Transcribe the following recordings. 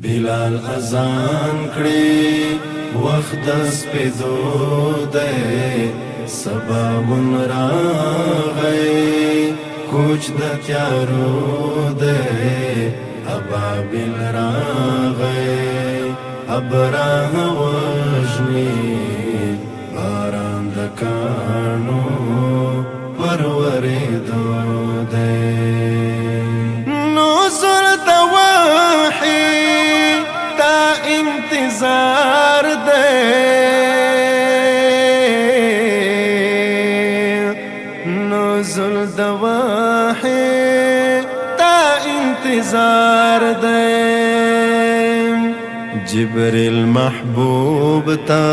بلال اذان کړي وخت د سپېدو دی سباون راغی کوچ د تیارو دی ابابل راغی ابراه وژني باران د کاڼو پرورېدو دی نزول د وحي تا انتظار دے نزول د وحي تا انتظار دے جبريل محبوب تا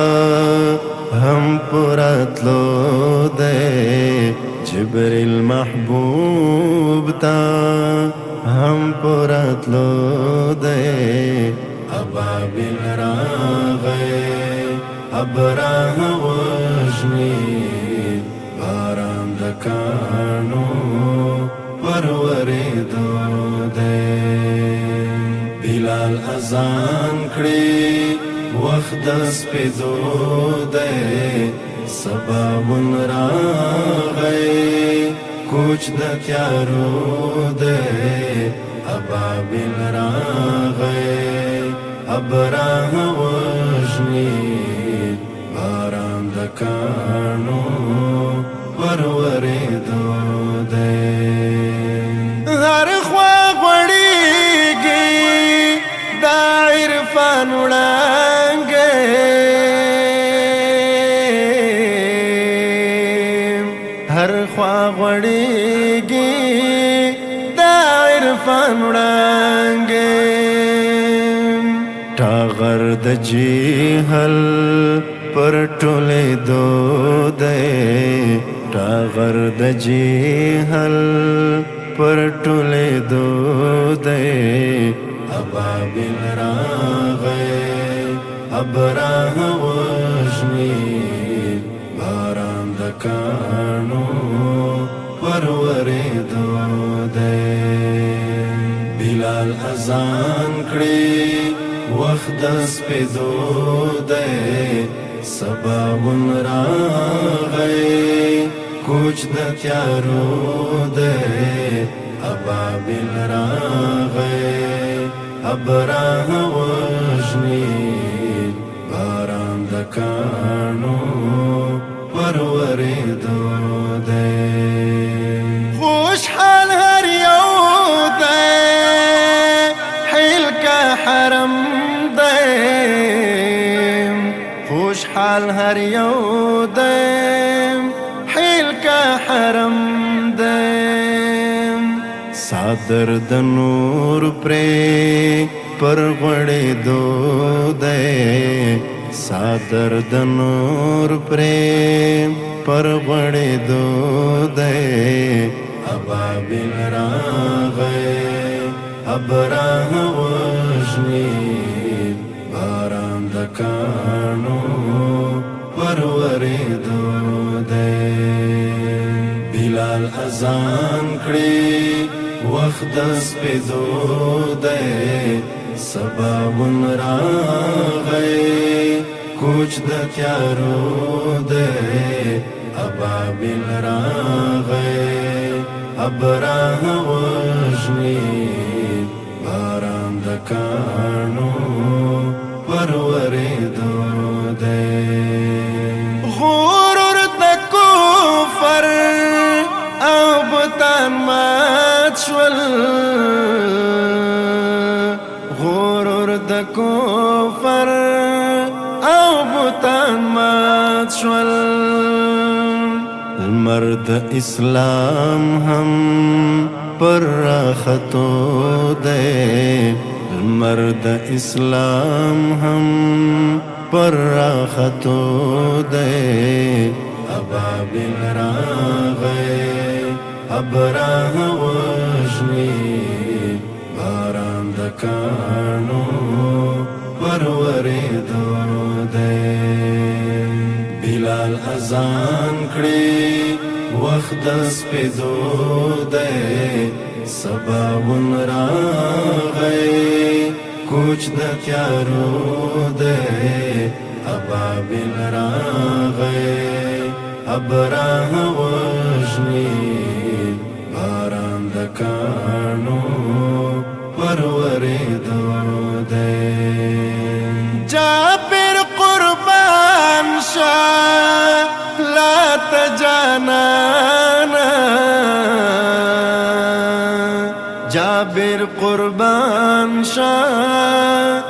هم پراتلو دے جبريل محبوب تا هم پراتلو دے ابابل راغی ابراه وژني باران د کاڼو پرورېدو دی بلال اذان کړي وخت د سپېدو دی سباون راغی کوچ د تیارو دی ابابل راغی ابراه وژني باران د کاڼو پرورېدو دی هر خوا غوړېږي دا عرفان وړانګې هر خوا غوړېږي دا عرفان وړانګې ټاغر د جهل پر ټولېدو دی ټاغر د جهل پر ټولېدو دی ابابل راغی ابراه وژني باران د کاڼو پرورېدو دی بلال اذان کړي وخت د سپېدو دی سباون راغی کوچ د تیارو دی ابابل راغی ابراه وژني باران د کاڼو پرورېدو دی خوشحال هر یو دی حیل کا حرم دی خوشحال هر یو دی حیل کا حرم دی صادر د نور پرې پر غوړېدو دی صادر د نور پرې پر غوړېدو دی ابابل راغی ابراه وژني باران د کاڼو پرورېدو دی بلال اذان کړي وخت د سپېدو دی سباون راغی کوچ د تیارو دی ابابل راغی ابراه وژني باران د کاڼو پرورېدو دی غرور د کفر او بتان مات شول غرور د کفر او بتان مات شول مرد اسلام هم پر راختو دی مرد اسلام هم پر راختو دی ابابل راغی ابراه وژني باران د کاڼو پرورېدو دی بلال اذان کړي وخت د سپېدو دی سباون راغی کوچ د تیارو دی ابابل راغی ابراه وژني باران د کاڼو پروریدو دی جابر قربان شاه لا تجانانا جابر قربان شاه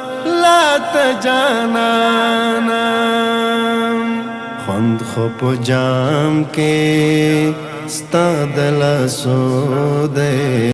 لا تجانانا خوند خو په جام کې ستا د لاسو دی